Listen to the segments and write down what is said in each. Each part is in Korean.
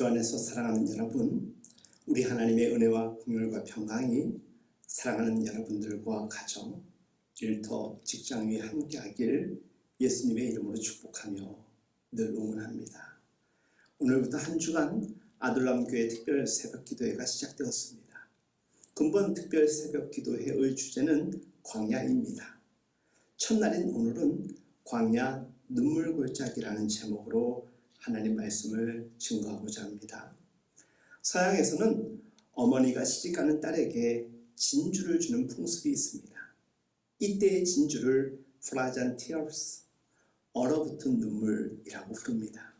주 안에서 사랑하는 여러분, 우리 하나님의 은혜와 긍휼과 평강이 사랑하는 여러분들과 가정, 일터, 직장 위에 함께하길 예수님의 이름으로 축복하며 늘 응원합니다. 오늘부터 한 주간 아둘람교회 특별 새벽기도회가 시작되었습니다. 근본 특별 새벽기도회의 주제는 광야입니다. 첫날인 오늘은 광야 눈물골짜기라는 제목으로 하나님 말씀을 증거하고자 합니다. 서양에서는 어머니가 시집가는 딸에게 진주를 주는 풍습이 있습니다. 이때의 진주를 Frozen Tears, 얼어붙은 눈물이라고 부릅니다.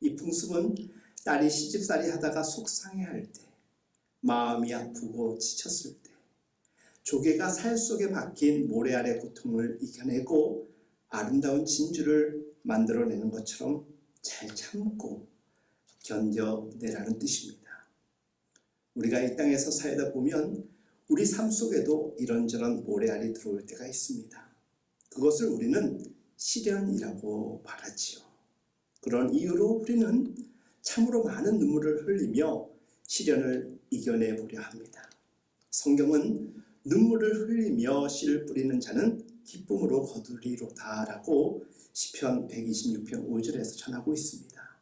이 풍습은 딸이 시집살이 하다가 속상해할 때, 마음이 아프고 지쳤을 때, 조개가 살 속에 박힌 모래 아래 고통을 이겨내고 아름다운 진주를 만들어내는 것처럼 잘 참고 견뎌내라는 뜻입니다. 우리가 이 땅에서 살다 보면 우리 삶 속에도 이런저런 모래알이 들어올 때가 있습니다. 그것을 우리는 시련이라고 말하지요. 그런 이유로 우리는 참으로 많은 눈물을 흘리며 시련을 이겨내보려 합니다. 성경은 눈물을 흘리며 씨를 뿌리는 자는 기쁨으로 거두리로다 라고 시편 126편 5절에서 전하고 있습니다.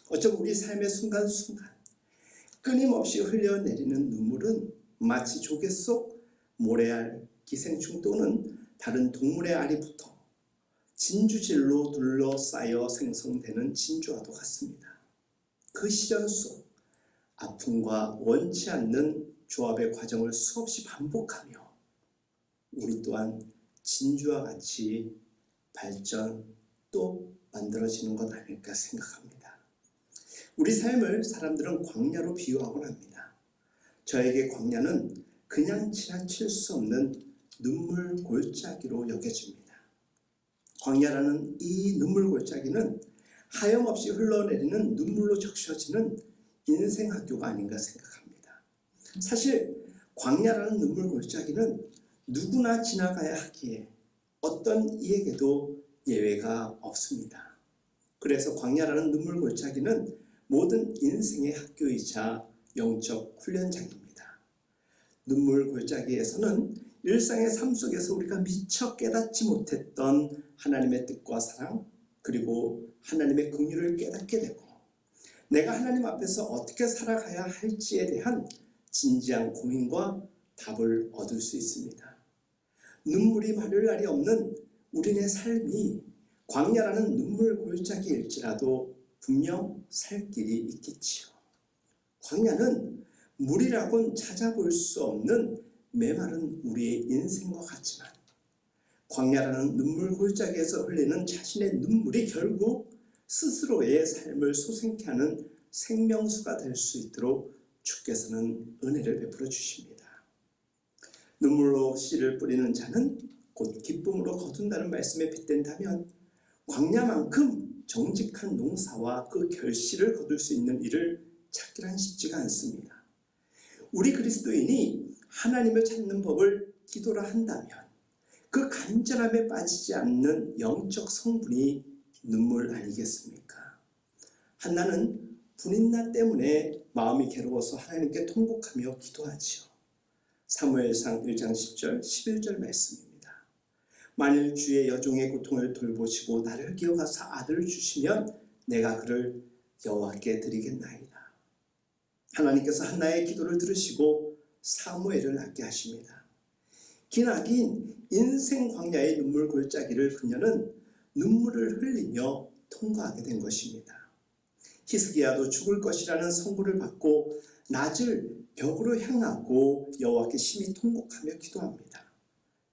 어쩜 우리 삶의 순간순간 끊임없이 흘려내리는 눈물은 마치 조개 속 모래알, 기생충 또는 다른 동물의 알이 붙어 진주질로 둘러싸여 생성되는 진주와도 같습니다. 그 시련 속 아픔과 원치 않는 조합의 과정을 수없이 반복하며 우리 또한 진주와 같이 발전 또 만들어지는 것 아닐까 생각합니다. 우리 삶을 사람들은 광야로 비유하곤 합니다. 저에게 광야는 그냥 지나칠 수 없는 눈물 골짜기로 여겨집니다. 광야라는 이 눈물 골짜기는 하염없이 흘러내리는 눈물로 적셔지는 인생 학교가 아닌가 생각합니다. 사실 광야라는 눈물 골짜기는 누구나 지나가야 하기에 어떤 이에게도 예외가 없습니다. 그래서 광야라는 눈물 골짜기는 모든 인생의 학교이자 영적 훈련장입니다. 눈물 골짜기에서는 일상의 삶 속에서 우리가 미처 깨닫지 못했던 하나님의 뜻과 사랑, 그리고 하나님의 긍휼을 깨닫게 되고 내가 하나님 앞에서 어떻게 살아가야 할지에 대한 진지한 고민과 답을 얻을 수 있습니다. 눈물이 마를 날이 없는 우리네 삶이 광야라는 눈물 골짜기일지라도 분명 살 길이 있겠지요. 광야는 물이라곤 찾아볼 수 없는 메마른 우리의 인생과 같지만 광야라는 눈물 골짜기에서 흘리는 자신의 눈물이 결국 스스로의 삶을 소생케 하는 생명수가 될 수 있도록 주께서는 은혜를 베풀어 주십니다. 눈물로 씨를 뿌리는 자는 곧 기쁨으로 거둔다는 말씀에 빗댄다면 광야만큼 정직한 농사와 그 결실을 거둘 수 있는 일을 찾기란 쉽지가 않습니다. 우리 그리스도인이 하나님을 찾는 법을 기도라 한다면 그 간절함에 빠지지 않는 영적 성분이 눈물 아니겠습니까? 한나는 분인나 때문에 마음이 괴로워서 하나님께 통곡하며 기도하지요. 사무엘상 1장 10절 11절 말씀입니다. 만일 주의 여종의 고통을 돌보시고 나를 기억하사 아들을 주시면 내가 그를 여호와께 드리겠나이다. 하나님께서 한나의 기도를 들으시고 사무엘을 낳게 하십니다. 기나긴 인생 광야의 눈물 골짜기를 그녀는 눈물을 흘리며 통과하게 된 것입니다. 히스기야도 죽을 것이라는 선고를 받고 낮을 벽으로 향하고 여호와께 심히 통곡하며 기도합니다.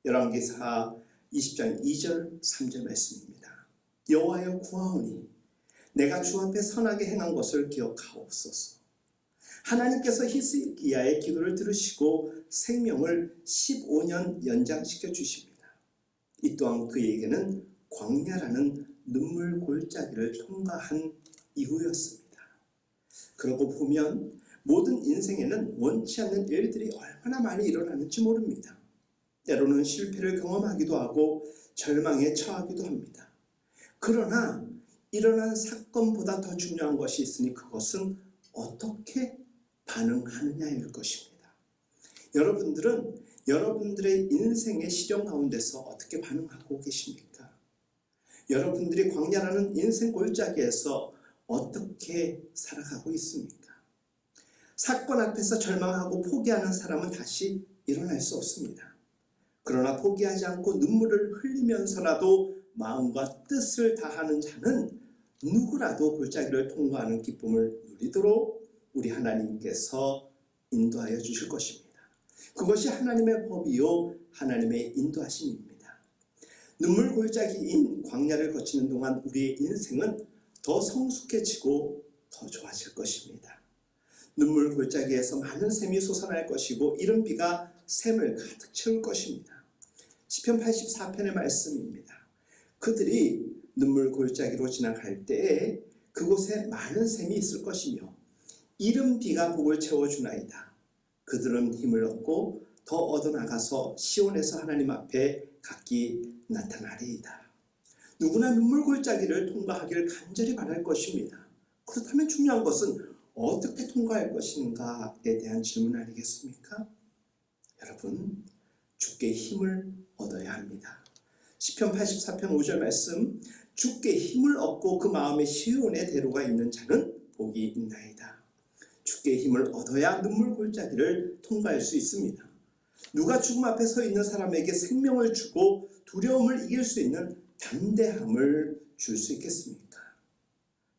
열왕기사 20장 2절 3절 말씀입니다. 여호와여 구하오니 내가 주 앞에 선하게 행한 것을 기억하옵소서. 하나님께서 히스기야의 기도를 들으시고 생명을 15년 연장시켜 주십니다. 이 또한 그에게는 광야라는 눈물 골짜기를 통과한 이후였습니다. 그러고 보면 모든 인생에는 원치 않는 일들이 얼마나 많이 일어나는지 모릅니다. 때로는 실패를 경험하기도 하고 절망에 처하기도 합니다. 그러나 일어난 사건보다 더 중요한 것이 있으니 그것은 어떻게 반응하느냐일 것입니다. 여러분들은 여러분들의 인생의 시련 가운데서 어떻게 반응하고 계십니까? 여러분들이 광야라는 인생 골짜기에서 어떻게 살아가고 있습니까? 사건 앞에서 절망하고 포기하는 사람은 다시 일어날 수 없습니다. 그러나 포기하지 않고 눈물을 흘리면서라도 마음과 뜻을 다하는 자는 누구라도 골짜기를 통과하는 기쁨을 누리도록 우리 하나님께서 인도하여 주실 것입니다. 그것이 하나님의 법이요 하나님의 인도하심입니다. 눈물 골짜기인 광야를 거치는 동안 우리의 인생은 더 성숙해지고 더 좋아질 것입니다. 눈물 골짜기에서 많은 샘이 솟아날 것이고 이른 비가 샘을 가득 채울 것입니다. 시편 84편의 말씀입니다. 그들이 눈물 골짜기로 지나갈 때에 그곳에 많은 샘이 있을 것이며 이른 비가 복을 채워주나이다. 그들은 힘을 얻고 더 얻어나가서 시온에서 하나님 앞에 각기 나타나리이다. 누구나 눈물 골짜기를 통과하기를 간절히 바랄 것입니다. 그렇다면 중요한 것은 어떻게 통과할 것인가에 대한 질문 아니겠습니까? 여러분, 주께 힘을 얻어야 합니다. 시편 84편 5절 말씀, 주께 힘을 얻고 그 마음에 시온의 대로가 있는 자는 복이 있나이다. 주께 힘을 얻어야 눈물 골짜기를 통과할 수 있습니다. 누가 죽음 앞에 서 있는 사람에게 생명을 주고 두려움을 이길 수 있는 담대함을 줄 수 있겠습니까?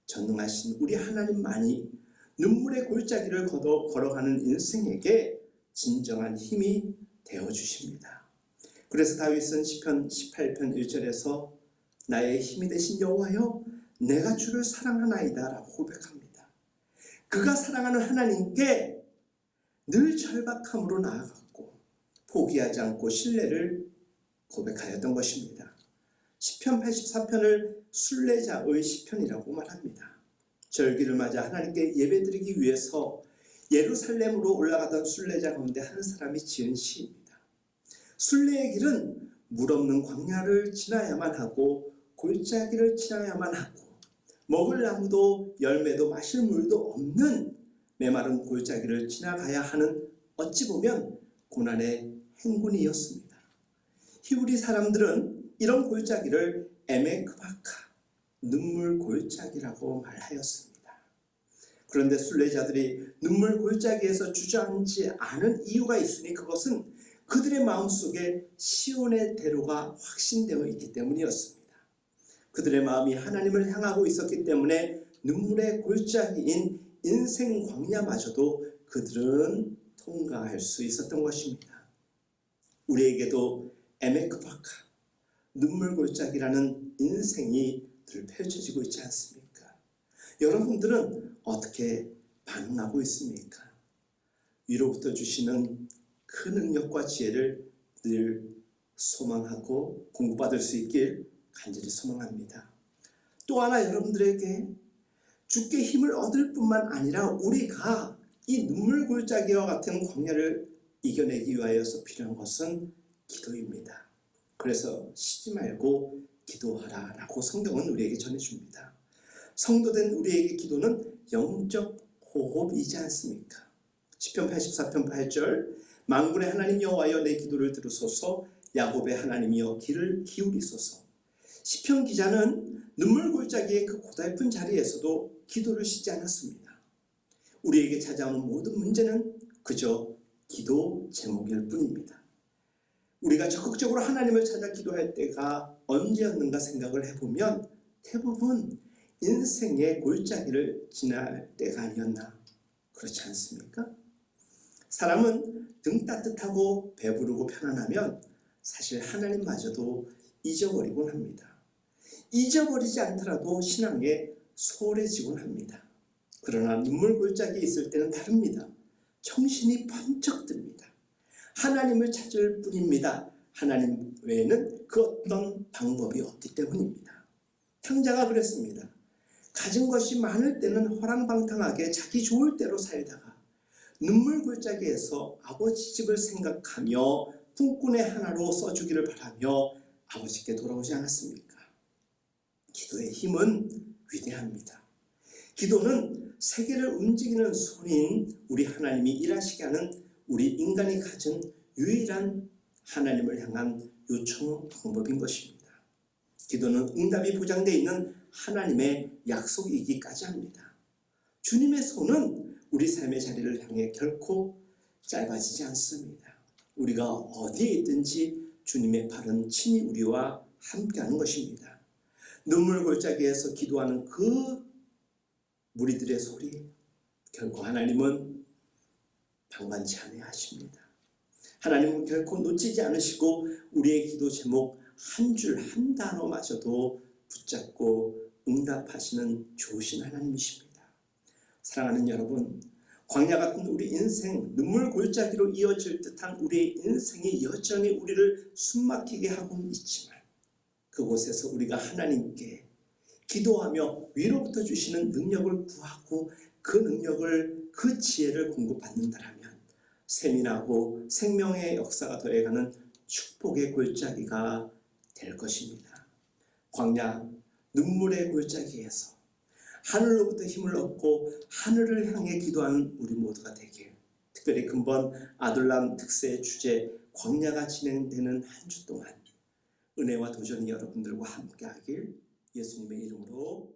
전능하신 우리 하나님만이 눈물의 골짜기를 걸어가는 인생에게 진정한 힘이 되어주십니다. 그래서 다윗은 시편 18편 1절에서 나의 힘이 되신 여호와여 내가 주를 사랑하나이다 라고 고백합니다. 그가 사랑하는 하나님께 늘 절박함으로 나아갔고 포기하지 않고 신뢰를 고백하였던 것입니다. 시편 84편을 순례자의 시편이라고 말합니다. 절기를 맞아 하나님께 예배드리기 위해서 예루살렘으로 올라가던 순례자 가운데 한 사람이 지은 시입니다. 순례의 길은 물 없는 광야를 지나야만 하고 골짜기를 지나야만 하고 먹을 나무도 열매도 마실 물도 없는 메마른 골짜기를 지나가야 하는 어찌 보면 고난의 행군이었습니다. 히브리 사람들은 이런 골짜기를 에메크바카, 눈물 골짜기라고 말하였습니다. 그런데 순례자들이 눈물 골짜기에서 주저앉지 않은 이유가 있으니 그것은 그들의 마음속에 시온의 대로가 확신되어 있기 때문이었습니다. 그들의 마음이 하나님을 향하고 있었기 때문에 눈물의 골짜기인 인생 광야마저도 그들은 통과할 수 있었던 것입니다. 우리에게도 에메크바카, 눈물 골짜기라는 인생이 늘 펼쳐지고 있지 않습니까? 여러분들은 어떻게 반응하고 있습니까? 위로부터 주시는 그 능력과 지혜를 늘 소망하고 공부받을 수 있길 간절히 소망합니다. 또 하나 여러분들에게 주께 힘을 얻을 뿐만 아니라 우리가 이 눈물 골짜기와 같은 광야를 이겨내기 위하여서 필요한 것은 기도입니다. 그래서 쉬지 말고 기도하라 라고 성경은 우리에게 전해줍니다. 성도된 우리에게 기도는 영적 호흡이지 않습니까? 시편 84편 8절 만군의 하나님 여호와여 내 기도를 들으소서 야곱의 하나님이여 귀를 기울이소서. 시편 기자는 눈물 골짜기의 그 고달픈 자리에서도 기도를 쉬지 않았습니다. 우리에게 찾아오는 모든 문제는 그저 기도 제목일 뿐입니다. 우리가 적극적으로 하나님을 찾아 기도할 때가 언제였는가 생각을 해보면 대부분 인생의 골짜기를 지날 때가 아니었나, 그렇지 않습니까? 사람은 등 따뜻하고 배부르고 편안하면 사실 하나님마저도 잊어버리곤 합니다. 잊어버리지 않더라도 신앙에 소홀해지곤 합니다. 그러나 눈물 골짜기에 있을 때는 다릅니다. 정신이 번쩍 듭니다. 하나님을 찾을 뿐입니다. 하나님 외에는 그 어떤 방법이 없기 때문입니다. 탕자가 그랬습니다. 가진 것이 많을 때는 허랑방탕하게 자기 좋을 대로 살다가 눈물 골짜기에서 아버지 집을 생각하며 품꾼의 하나로 써주기를 바라며 아버지께 돌아오지 않았습니까? 기도의 힘은 위대합니다. 기도는 세계를 움직이는 손인 우리 하나님이 일하시게 하는 우리 인간이 가진 유일한 하나님을 향한 요청 방법인 것입니다. 기도는 응답이 보장되어 있는 하나님의 약속이기까지 합니다. 주님의 손은 우리 삶의 자리를 향해 결코 짧아지지 않습니다. 우리가 어디에 있든지 주님의 팔은 친히 우리와 함께하는 것입니다. 눈물 골짜기에서 기도하는 그 무리들의 소리, 결코 하나님은 방관치 아니하십니다. 하나님은 결코 놓치지 않으시고 우리의 기도 제목 한 줄 한 단어마저도 붙잡고 응답하시는 좋으신 하나님이십니다. 사랑하는 여러분, 광야 같은 우리 인생, 눈물 골짜기로 이어질 듯한 우리의 인생이 여전히 우리를 숨막히게 하고는 있지만 그곳에서 우리가 하나님께 기도하며 위로부터 주시는 능력을 구하고 그 능력을, 그 지혜를 공급받는다라면 세민하고 생명의 역사가 더해가는 축복의 골짜기가 될 것입니다. 광야 눈물의 골짜기에서 하늘로부터 힘을 얻고 하늘을 향해 기도하는 우리 모두가 되길, 특별히 근본 아둘람 특세 주제 광야가 진행되는 한 주 동안 은혜와 도전이 여러분들과 함께하길 예수님의 이름으로